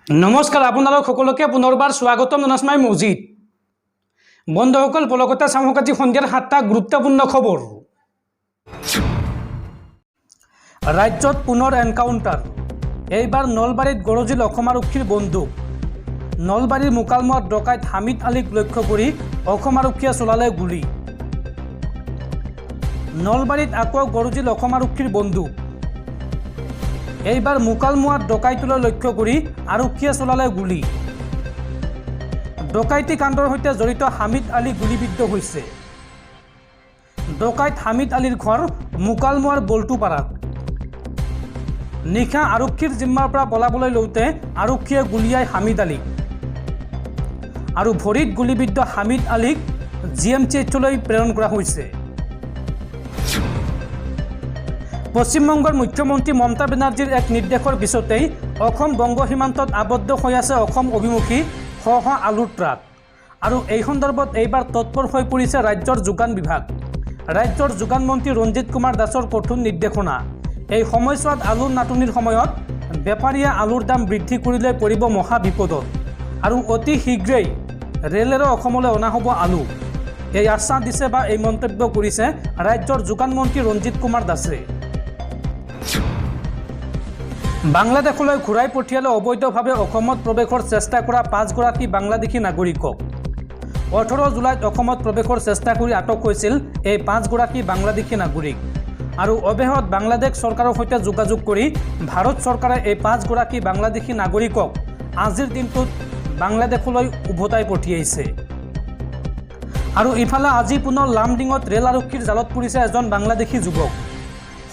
নমস্কাৰ আপোনালোক সকলোকে পুনৰবাৰ স্বাগতম জনাইছোঁ মই মজিদ। বন্ধুসকল পলকতা চামক আজি সন্ধিয়াৰ 7টা গুৰুত্বপূৰ্ণ খবৰ। ৰাজ্যত পুনৰ এনকাউণ্টাৰ, এইবাৰ নলবাৰীত গৰজিল অসম আৰক্ষীৰ বন্দুক। নলবাৰীৰ মুকালমুৱাত ডকাইত হামিদ আলীক লক্ষ্য কৰি অসম আৰক্ষীয়ে চলালে গুলী। নলবাৰীত আকৌ গৰজিল অসম আৰক্ষীৰ বন্দুক। এইবাৰ মুকালমুৱাত ডকাইতলৈ লক্ষ্য কৰি আৰক্ষীয়ে চলালে গুলী। ডকাইতি কাণ্ডৰ সৈতে জড়িত হামিদ আলী গুলীবিদ্ধ হৈছে। ডকাইত হামিদ আলীৰ ঘৰ মুকালমুৱাৰ বল্টুপাৰাত। নিশা আৰক্ষীৰ জিম্মাৰ পৰা পলাবলৈ লওঁতে আৰক্ষীয়ে গুলীয়াই হামিদ আলীক আৰু ভৰিত গুলীবিদ্ধ হামিদ আলীক GMCHলৈ প্ৰেৰণ কৰা হৈছে। পশ্চিমবংগৰ মুখ্যমন্ত্ৰী মমতা বেনাৰ্জীৰ এক নিৰ্দেশৰ পিছতেই অসম বংগ সীমান্তত আবদ্ধ হৈ আছে অসম অভিমুখী শ শ আলুৰ ট্ৰাক। আৰু এই সন্দৰ্ভত এইবাৰ তৎপৰ হৈ পৰিছে ৰাজ্যৰ যোগান বিভাগ। ৰাজ্যৰ যোগান মন্ত্ৰী ৰঞ্জিত কুমাৰ দাসৰ কঠোৰ নিৰ্দেশনা। এই সময়ছোৱাত আলুৰ নাটনিৰ সময়ত বেপাৰীয়ে আলুৰ দাম বৃদ্ধি কৰিলে পৰিব মহা বিপদত আৰু অতি শীঘ্ৰেই ৰেলেৰে অসমলৈ অনা হ'ব আলু। এই আশ্বাস দিছে বা এই মন্তব্য কৰিছে ৰাজ্যৰ যোগান মন্ত্ৰী ৰঞ্জিত কুমাৰ দাসে। বাংলাদেশলৈ ঘূৰাই পঠিয়ালে অবৈধভাৱে অসমত প্ৰৱেশৰ চেষ্টা কৰা 5গৰাকী বাংলাদেশী নাগৰিকক। 18 জুলাইত অসমত প্ৰৱেশৰ চেষ্টা কৰি আটক হৈছিল এই 5গৰাকী বাংলাদেশী নাগৰিক। আৰু অৱশেষত বাংলাদেশ চৰকাৰৰ সৈতে যোগাযোগ কৰি ভাৰত চৰকাৰে এই 5গৰাকী বাংলাদেশী নাগৰিকক আজিৰ দিনটোত বাংলাদেশলৈ উভতাই পঠিয়াইছে। আৰু ইফালে আজি পুনৰ লামডিঙত ৰেল আৰক্ষীৰ জালত পৰিছে এজন বাংলাদেশী যুৱক।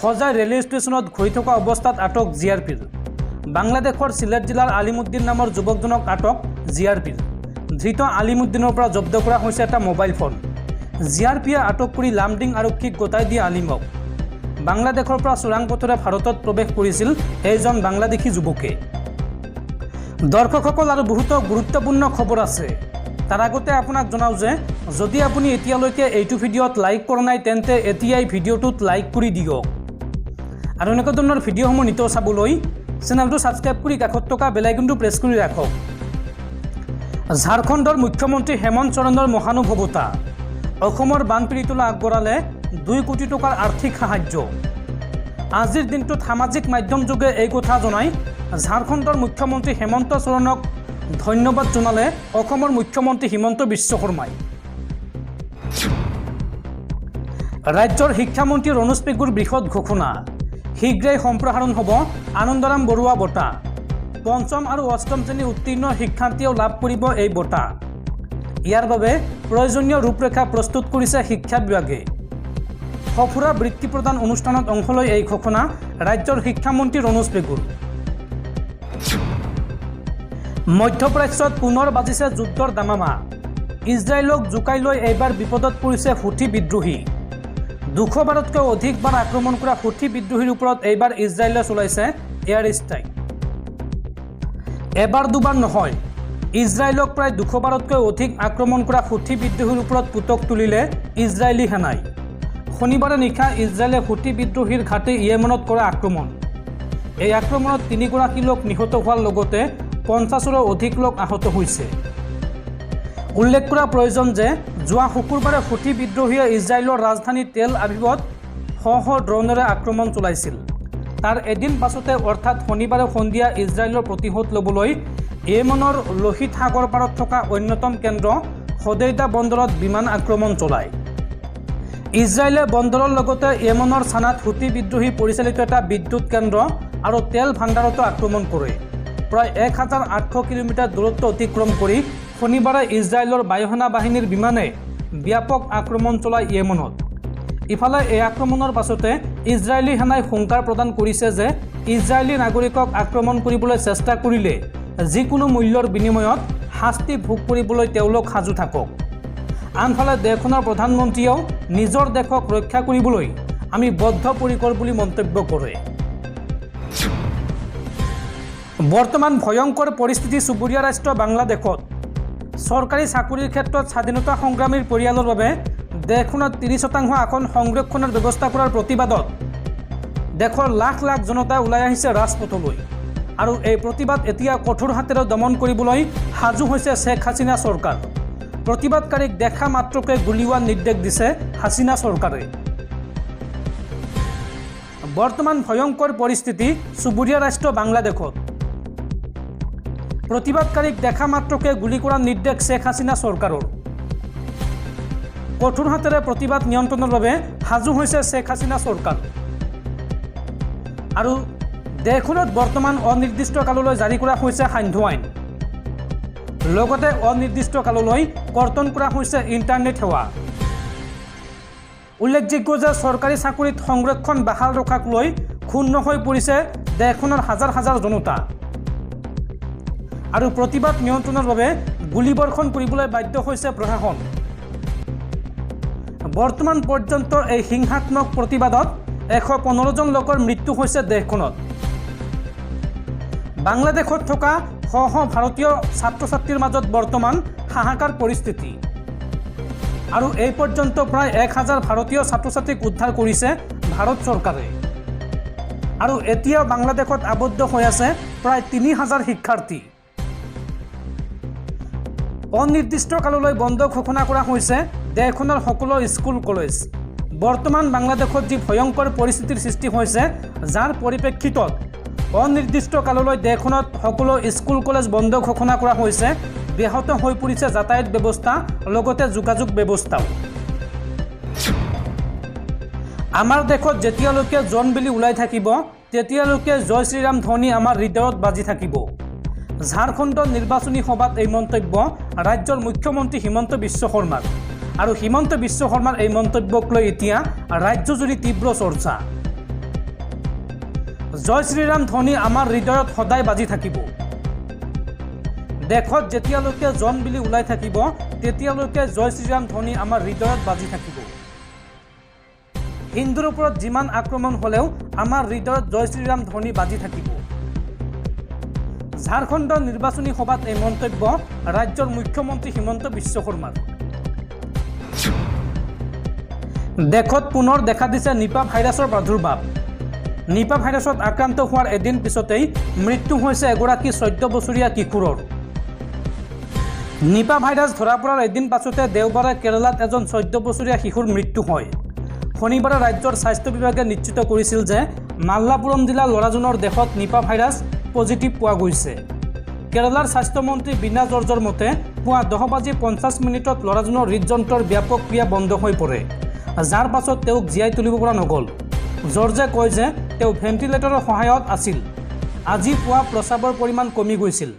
সজাই ৰেলৱে ষ্টেচনত ঘূৰি থকা অৱস্থাত আটক GRPৰ। বাংলাদেশৰ চিলেট জিলাৰ আলিমুদ্দিন নামৰ যুৱকজনক আটক GRPৰ। ধৃত আলিমুদ্দিনৰ পৰা জব্দ কৰা হৈছে এটা মোবাইল ফোন। GRPয়ে আটক কৰি লামডিং আৰক্ষীক গতাই দিয়ে আলিমক। বাংলাদেশৰ পৰা চোৰাং পথেৰে ভাৰতত প্ৰৱেশ কৰিছিল এইজন বাংলাদেশী যুৱকে। দৰ্শকসকল আৰু বহুতো গুৰুত্বপূৰ্ণ খবৰ আছে। তাৰ আগতে আপোনাক জনাওঁ যে যদি আপুনি এতিয়ালৈকে এইটো ভিডিঅ'ত লাইক কৰা নাই তেন্তে এতিয়াই ভিডিঅ'টোত লাইক কৰি দিয়ক। আৰু এনেকুৱা ধৰণৰ ভিডিঅ'সমূহ নিতৌ চাবলৈ চেনেলটো ছাবস্ক্ৰাইব কৰি কাষত থকা বেল আইকনটো প্ৰেছ কৰি ৰাখক। ঝাৰখণ্ডৰ মুখ্যমন্ত্ৰী হেমন্ত চোৰেনৰ মহানুভৱতা। অসমৰ বানপীড়িতলৈ আগবঢ়ালে 2 কোটি টকাৰ আৰ্থিক সাহায্য। আজিৰ দিনটোত সামাজিক মাধ্যমযোগে এই কথা জনাই ঝাৰখণ্ডৰ মুখ্যমন্ত্ৰী হেমন্ত চোৰেনক ধন্যবাদ জনালে অসমৰ মুখ্যমন্ত্ৰী হিমন্ত বিশ্ব শৰ্মাই। ৰাজ্যৰ শিক্ষামন্ত্ৰী ৰণোজ পেগুৰ বৃহৎ ঘোষণা। শীঘ্ৰেই সম্প্ৰসাৰণ হ'ব আনন্দৰাম বৰুৱা বঁটা। 5ম আৰু 8ম শ্ৰেণী উত্তীৰ্ণ শিক্ষাৰ্থীয়েও লাভ কৰিব এই বঁটা। ইয়াৰ বাবে প্ৰয়োজনীয় ৰূপৰেখা প্ৰস্তুত কৰিছে শিক্ষা বিভাগে। সফুৰা বৃত্তি প্ৰদান অনুষ্ঠানত অংশ লৈ এই ঘোষণা ৰাজ্যৰ শিক্ষামন্ত্ৰী ৰণোজ পেগুৰ। মধ্যপ্ৰাচ্যত পুনৰ বাজিছে যুদ্ধৰ দামামা। ইজৰাইলক জোকাই লৈ এইবাৰ বিপদত পৰিছে হুথি বিদ্ৰোহী। 200বাৰতকৈ অধিকবাৰ আক্ৰমণ কৰা হুথি বিদ্ৰোহীৰ ওপৰত এইবাৰ ইজৰাইলে চলাইছে এয়াৰ ষ্ট্ৰাইক। এবাৰ দুবাৰ নহয়, ইজৰাইলক প্ৰায় 200বাৰতকৈ অধিক আক্ৰমণ কৰা হুথি বিদ্ৰোহীৰ ওপৰত পুতক তুলিলে ইজৰাইলী সেনাই। শনিবাৰে নিশা ইজৰাইলে হুথি বিদ্ৰোহীৰ ঘাটি ইয়েমেনত কৰা আক্ৰমণ। এই আক্ৰমণত 3গৰাকী লোক নিহত হোৱাৰ লগতে 50ৰো অধিক লোক আহত হৈছে। উল্লেখ কৰা প্ৰয়োজন যে যোৱা শুকুৰবাৰে হুথি বিদ্ৰোহীয়ে ইজৰাইলৰ ৰাজধানী তেল আভিভত শ শ ড্ৰোনেৰে আক্ৰমণ চলাইছিল। তাৰ এদিন পাছতে অৰ্থাৎ শনিবাৰে সন্ধিয়া ইজৰাইলৰ প্ৰতিশোধ ল'বলৈ ইয়েমেনৰ লোহিত সাগৰ পাৰত থকা অন্যতম কেন্দ্ৰ হদেইদা বন্দৰত বিমান আক্ৰমণ চলায়। ইজৰাইলে বন্দৰৰ লগতে ইয়েমেনৰ চানাত হুথি বিদ্ৰোহী পৰিচালিত এটা বিদ্যুৎ কেন্দ্ৰ আৰু তেল ভাণ্ডাৰতো আক্ৰমণ কৰে। প্ৰায় 1800 কিলোমিটাৰ দূৰত্ব অতিক্ৰম কৰি শনিবাৰে ইজৰাইলৰ বায়ুসেনা বাহিনীৰ বিমানে ব্যাপক আক্ৰমণ চলায় ইয়েমেনত। ইফালে এই আক্ৰমণৰ পাছতে ইজৰাইলী সেনাই হুংকাৰ প্ৰদান কৰিছে যে ইজৰাইলী নাগৰিকক আক্ৰমণ কৰিবলৈ চেষ্টা কৰিলে যিকোনো মূল্যৰ বিনিময়ত শাস্তি ভোগ কৰিবলৈ তেওঁলোক সাজু থাকক। আনফালে দেশখনৰ প্ৰধানমন্ত্ৰীয়েও নিজৰ দেশক ৰক্ষা কৰিবলৈ আমি বদ্ধপৰিকৰ বুলি মন্তব্য কৰে। বৰ্তমান ভয়ংকৰ পৰিস্থিতি চুবুৰীয়া ৰাষ্ট্ৰ বাংলাদেশত। চৰকাৰী চাকৰিৰ ক্ষেত্ৰত স্বাধীনতা সংগ্ৰামীৰ পৰিয়ালৰ বাবে দেশখনত 30% আসন সংৰক্ষণৰ ব্যৱস্থা কৰাৰ প্ৰতিবাদত দেশৰ লাখ লাখ জনতা ওলাই আহিছে ৰাজপথলৈ। আৰু এই প্ৰতিবাদ এতিয়া কঠোৰ হাতেৰে দমন কৰিবলৈ সাজু হৈছে শেখ হাছিনা চৰকাৰ। প্ৰতিবাদকাৰীক দেখা মাত্ৰকে গুলীওৱাৰ নিৰ্দেশ দিছে হাছিনা চৰকাৰে। বৰ্তমান ভয়ংকৰ পৰিস্থিতি চুবুৰীয়া ৰাষ্ট্ৰ বাংলাদেশত। প্ৰতিবাদকাৰীক দেখা মাত্ৰকে গুলী কৰাৰ নিৰ্দেশ শেখ হাছিনা চৰকাৰৰ। কঠোৰ হাতেৰে প্ৰতিবাদ নিয়ন্ত্ৰণৰ বাবে সাজু হৈছে শেখ হাছিনা চৰকাৰ। আৰু দেশখনত বৰ্তমান অনিৰ্দিষ্ট কাললৈ জাৰি কৰা হৈছে সান্ধ্য আইন। লগতে অনিৰ্দিষ্ট কাললৈ কৰ্তন কৰা হৈছে ইণ্টাৰনেট সেৱা। উল্লেখযোগ্য যে চৰকাৰী চাকৰিত সংৰক্ষণ বাহাল ৰখাক লৈ ক্ষুণ্ণ হৈ পৰিছে দেশখনৰ হাজাৰ হাজাৰ জনতা। আৰু প্ৰতিবাদ নিয়ন্ত্ৰণৰ বাবে গুলীবৰ্ষণ কৰিবলৈ বাধ্য হৈছে প্ৰশাসন। বৰ্তমান পৰ্যন্ত এই হিংসাত্মক প্ৰতিবাদত 115 জন লোকৰ মৃত্যু হৈছে দেশখনত। বাংলাদেশত থকা শ শ ভাৰতীয় ছাত্ৰ ছাত্ৰীৰ মাজত বৰ্তমান হাহাকাৰ পৰিস্থিতি। আৰু এই পৰ্যন্ত প্ৰায় 1000 ভাৰতীয় ছাত্ৰ ছাত্ৰীক উদ্ধাৰ কৰিছে ভাৰত চৰকাৰে। আৰু এতিয়া বাংলাদেশত আবদ্ধ হৈ আছে প্ৰায় 3000 শিক্ষাৰ্থী। অনিৰ্দিষ্ট কাললৈ বন্ধ ঘোষণা কৰা হৈছে দেশখনৰ সকলো স্কুল কলেজ। বৰ্তমান বাংলাদেশত যি ভয়ংকৰ পৰিস্থিতিৰ সৃষ্টি হৈছে, যাৰ পৰিপ্ৰেক্ষিতত অনিৰ্দিষ্ট কাললৈ দেশখনত সকলো স্কুল কলেজ বন্ধ ঘোষণা কৰা হৈছে। ব্যাহত হৈ পৰিছে যাতায়াত ব্যৱস্থা, লগতে যোগাযোগ ব্যৱস্থাও। আমাৰ দেশত যেতিয়ালৈকে জোনবিলি ওলাই থাকিব, তেতিয়ালৈকে জয় শ্ৰীৰাম ধ্বনি আমাৰ হৃদয়ত বাজি থাকিব। ঝাৰখণ্ডৰ নিৰ্বাচনী সভাত এই মন্তব্য ৰাজ্যৰ মুখ্যমন্ত্ৰী হিমন্ত বিশ্ব শৰ্মাৰ। আৰু হিমন্ত বিশ্ব শৰ্মাৰ এই মন্তব্যক লৈ এতিয়া ৰাজ্যজুৰি তীব্ৰ চৰ্চা। জয় শ্ৰীৰাম ধ্বনি আমাৰ হৃদয়ত সদায় বাজি থাকিব। দেশত যেতিয়ালৈকে জোনবিলি ওলাই থাকিব, তেতিয়ালৈকে জয় শ্ৰীৰাম ধ্বনি আমাৰ হৃদয়ত বাজি থাকিব। হিন্দুৰ ওপৰত যিমান আক্ৰমণ হ'লেও আমাৰ হৃদয়ত জয় শ্ৰীৰাম ধ্বনি বাজি থাকিব। ঝাৰখণ্ডৰ নিৰ্বাচনী সভাত এই মন্তব্য ৰাজ্যৰ মুখ্যমন্ত্ৰী হিমন্ত বিশ্ব শৰ্মাৰ। দেশত পুনৰ দেখা দিছে নিপা ভাইৰাছৰ প্ৰাদুৰ্ভাৱ। নিপা ভাইৰাছত আক্ৰান্ত হোৱাৰ এদিন পিছতেই মৃত্যু হৈছে এগৰাকী 14 বছৰীয়া কিশোৰৰ। নিপা ভাইৰাছ ধৰা পৰাৰ এদিন পাছতে দেওবাৰে কেৰালাত এজন 14 বছৰীয়া শিশুৰ মৃত্যু হয়। শনিবাৰে ৰাজ্যৰ স্বাস্থ্য বিভাগে নিশ্চিত কৰিছিল যে মাল্লাপুৰম জিলাৰ ল'ৰাজনৰ দেহত নিপা ভাইৰাছ পজিটিভ পোৱা গৈছে। কেৰালাৰ স্বাস্থ্যমন্ত্ৰী বীণা জৰ্জৰ মতে পুৱা 10:50 ল'ৰাজনৰ হৃদযন্ত্ৰৰ ব্যাপক ক্ৰিয়া বন্ধ হৈ পৰে, যাৰ পাছত তেওঁক জীয়াই তুলিব পৰা নগ'ল। জৰ্জে কয় যে তেওঁ ভেণ্টিলেটৰৰ সহায়ত আছিল। আজি পুৱা প্ৰস্ৰাৱৰ পৰিমাণ কমি গৈছিল।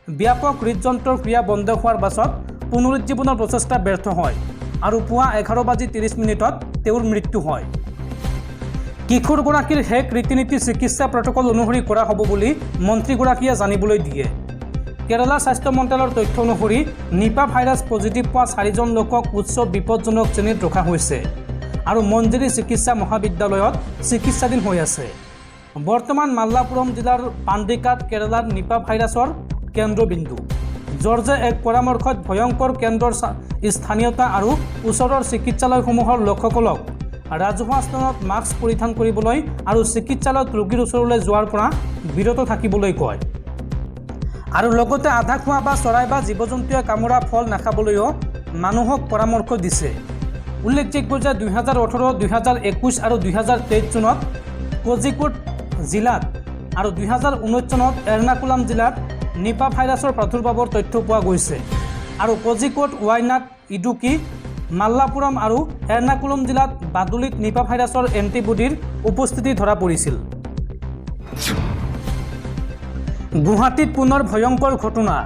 ব্যাপক হৃদযন্ত্ৰৰ ক্ৰিয়া বন্ধ হোৱাৰ পাছত পুনৰুজ্জীৱনৰ প্ৰচেষ্টা ব্যৰ্থ হয় আৰু পুৱা 11:30 তেওঁৰ মৃত্যু হয়। কিশোৰগৰাকীৰ শেষ ৰীতি নীতি চিকিৎসা প্ৰট'কল অনুসৰি কৰা হ'ব বুলি মন্ত্ৰীগৰাকীয়ে জানিবলৈ দিয়ে। কেৰালা স্বাস্থ্য মন্ত্ৰালয়ৰ তথ্য অনুসৰি নিপা ভাইৰাছ পজিটিভ পোৱা 4 জন লোকক উচ্চ বিপদজনক শ্ৰেণীত ৰখা হৈছে আৰু মঞ্জেৰী চিকিৎসা মহাবিদ্যালয়ত চিকিৎসাধীন হৈ আছে। বৰ্তমান মাল্লাপুৰম জিলাৰ পাণ্ডিকাত কেৰালাৰ নিপা ভাইৰাছৰ কেন্দ্ৰবিন্দু। জৰ্জে এক পৰামৰ্শত ভয়ংকৰ কেন্দ্ৰৰ স্থানীয়তা আৰু ওচৰৰ চিকিৎসালয়সমূহৰ লোকসকলক ৰাজহুৱা স্থানত মাস্ক পৰিধান কৰিবলৈ আৰু চিকিৎসালয়ত ৰোগীৰ ওচৰলৈ যোৱাৰ পৰা বিৰত থাকিবলৈ কয়। আৰু লগতে আধা খোৱা বা চৰাই বা জীৱ জন্তুৱে কামোৰা ফল নাখাবলৈও মানুহক পৰামৰ্শ দিছে। উল্লেখযোগ্য যে 2018, 2021 আৰু 2023 চনত কোজিকোড জিলাত আৰু 2019 চনত এৰ্নাকুলাম জিলাত নিপা ভাইৰাছৰ প্ৰাদুৰ্ভাৱৰ তথ্য পোৱা গৈছে। আৰু কোজিকোড, ৱাইনাড, ইডুকি, মাল্লাপুৰম আৰু এৰ্নাকুলাম জিলাত বাদুলিত নিপা ভাইৰাছৰ এণ্টিবডিৰ উপস্থিতি ধৰা পৰিছিল। গুৱাহাটীত পুনৰ ভয়ংকৰ ঘটনা।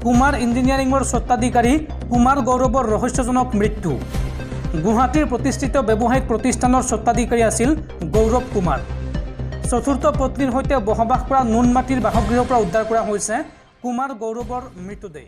কুমাৰ ইঞ্জিনিয়াৰিঙৰ স্বত্বাধিকাৰী কুমাৰ গৌৰৱৰ ৰহস্যজনক মৃত্যু। গুৱাহাটীৰ প্ৰতিষ্ঠিত ব্যৱসায়িক প্ৰতিষ্ঠানৰ স্বত্বাধিকাৰী আছিল গৌৰৱ কুমাৰ। চতুৰ্থ পত্নীৰ সৈতে বসবাস কৰা নুনমাটিৰ বাসগৃহৰ পৰা উদ্ধাৰ কৰা হৈছে কুমাৰ গৌৰৱৰ মৃতদেহ।